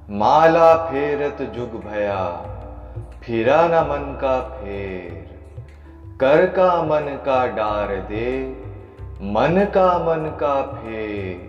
माला फेरत जुग भया, फिरा न मन का फेर। कर का मन का डार दे, मन का फेर।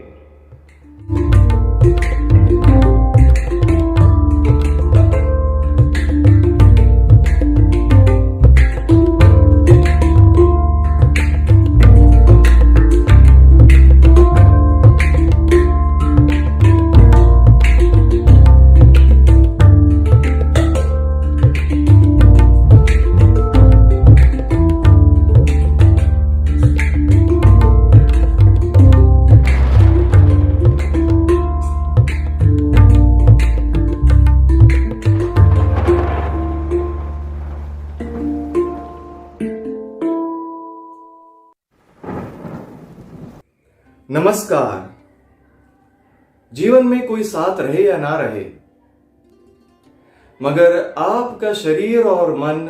नमस्कार। जीवन में कोई साथ रहे या ना रहे, मगर आपका शरीर और मन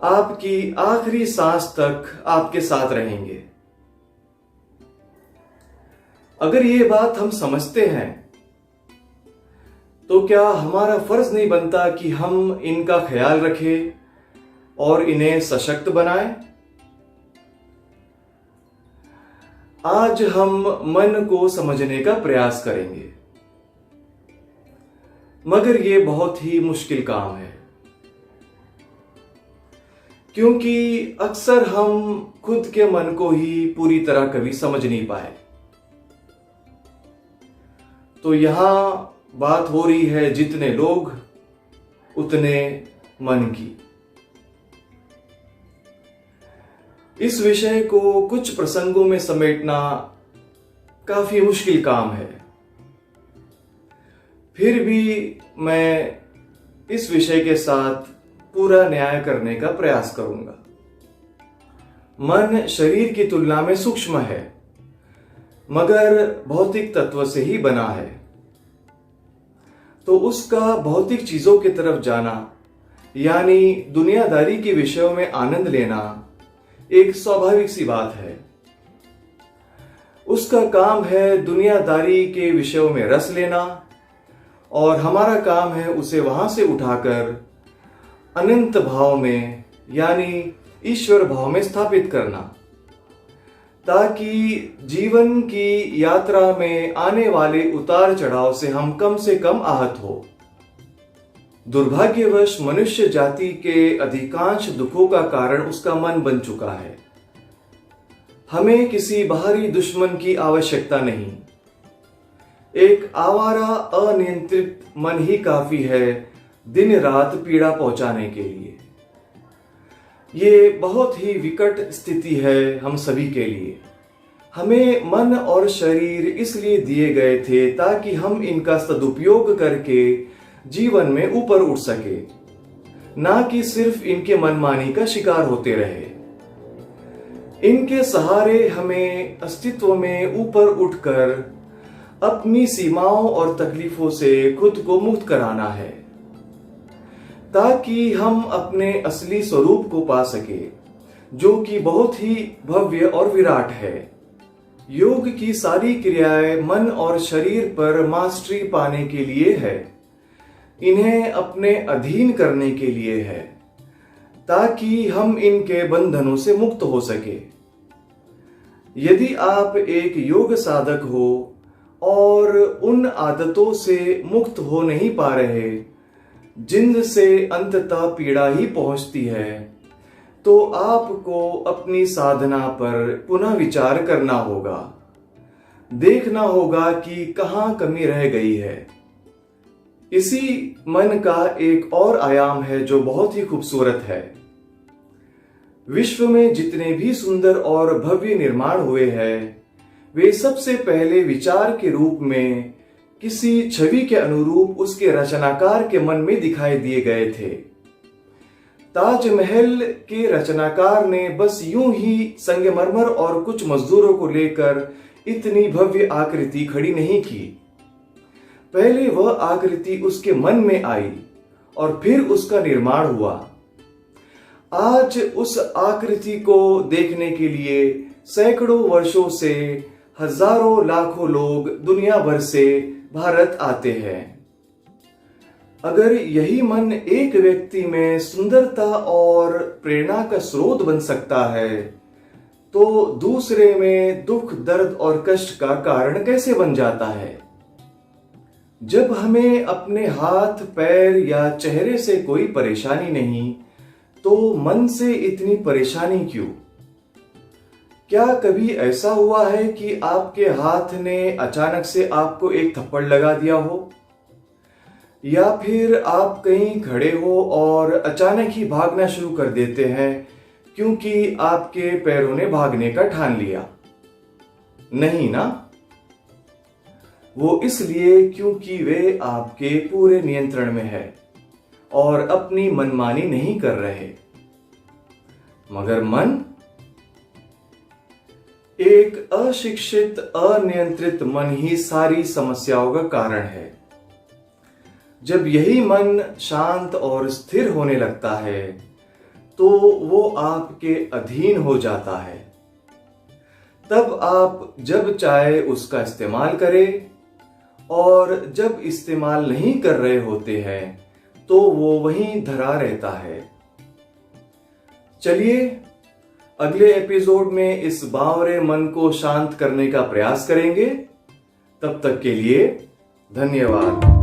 आपकी आखिरी सांस तक आपके साथ रहेंगे। अगर ये बात हम समझते हैं तो क्या हमारा फर्ज नहीं बनता कि हम इनका ख्याल रखें और इन्हें सशक्त बनाएं? आज हम मन को समझने का प्रयास करेंगे, मगर यह बहुत ही मुश्किल काम है, क्योंकि अक्सर हम खुद के मन को ही पूरी तरह कभी समझ नहीं पाए। तो यहां बात हो रही है जितने लोग उतने मन की। इस विषय को कुछ प्रसंगों में समेटना काफी मुश्किल काम है, फिर भी मैं इस विषय के साथ पूरा न्याय करने का प्रयास करूंगा। मन शरीर की तुलना में सूक्ष्म है, मगर भौतिक तत्व से ही बना है, तो उसका भौतिक चीजों की तरफ जाना यानी दुनियादारी के विषयों में आनंद लेना एक स्वाभाविक सी बात है। उसका काम है दुनियादारी के विषयों में रस लेना, और हमारा काम है उसे वहां से उठाकर अनंत भाव में यानी ईश्वर भाव में स्थापित करना, ताकि जीवन की यात्रा में आने वाले उतार चढ़ाव से हम कम से कम आहत हो। दुर्भाग्यवश मनुष्य जाति के अधिकांश दुखों का कारण उसका मन बन चुका है। हमें किसी बाहरी दुश्मन की आवश्यकता नहीं, एक आवारा अनियंत्रित मन ही काफी है दिन रात पीड़ा पहुंचाने के लिए। ये बहुत ही विकट स्थिति है हम सभी के लिए। हमें मन और शरीर इसलिए दिए गए थे ताकि हम इनका सदुपयोग करके जीवन में ऊपर उठ सके, ना कि सिर्फ इनके मनमानी का शिकार होते रहे। इनके सहारे हमें अस्तित्व में ऊपर उठकर अपनी सीमाओं और तकलीफों से खुद को मुक्त कराना है, ताकि हम अपने असली स्वरूप को पा सके, जो कि बहुत ही भव्य और विराट है। योग की सारी क्रियाएं मन और शरीर पर मास्टरी पाने के लिए है, इन्हें अपने अधीन करने के लिए है, ताकि हम इनके बंधनों से मुक्त हो सके। यदि आप एक योग साधक हो और उन आदतों से मुक्त हो नहीं पा रहे जिनसे अंततः पीड़ा ही पहुंचती है, तो आपको अपनी साधना पर पुनः विचार करना होगा, देखना होगा कि कहां कमी रह गई है। इसी मन का एक और आयाम है जो बहुत ही खूबसूरत है। विश्व में जितने भी सुंदर और भव्य निर्माण हुए हैं, वे सबसे पहले विचार के रूप में किसी छवि के अनुरूप उसके रचनाकार के मन में दिखाई दिए गए थे। ताजमहल के रचनाकार ने बस यूं ही संगमरमर और कुछ मजदूरों को लेकर इतनी भव्य आकृति खड़ी नहीं की। पहले वह आकृति उसके मन में आई और फिर उसका निर्माण हुआ। आज उस आकृति को देखने के लिए सैकड़ों वर्षों से हजारों लाखों लोग दुनिया भर से भारत आते हैं। अगर यही मन एक व्यक्ति में सुंदरता और प्रेरणा का स्रोत बन सकता है, तो दूसरे में दुख, दर्द और कष्ट का कारण कैसे बन जाता है? जब हमें अपने हाथ, पैर या चेहरे से कोई परेशानी नहीं, तो मन से इतनी परेशानी क्यों? क्या कभी ऐसा हुआ है कि आपके हाथ ने अचानक से आपको एक थप्पड़ लगा दिया हो? या फिर आप कहीं खड़े हो और अचानक ही भागना शुरू कर देते हैं क्योंकि आपके पैरों ने भागने का ठान लिया? नहीं ना? वो इसलिए क्योंकि वे आपके पूरे नियंत्रण में है और अपनी मनमानी नहीं कर रहे। मगर मन, एक अशिक्षित, अनियंत्रित मन ही सारी समस्याओं का कारण है। जब यही मन शांत और स्थिर होने लगता है, तो वो आपके अधीन हो जाता है। तब आप जब चाहे उसका इस्तेमाल करें, और जब इस्तेमाल नहीं कर रहे होते हैं, तो वो वहीं धरा रहता है। चलिए अगले एपिसोड में इस बावरे मन को शांत करने का प्रयास करेंगे। तब तक के लिए धन्यवाद।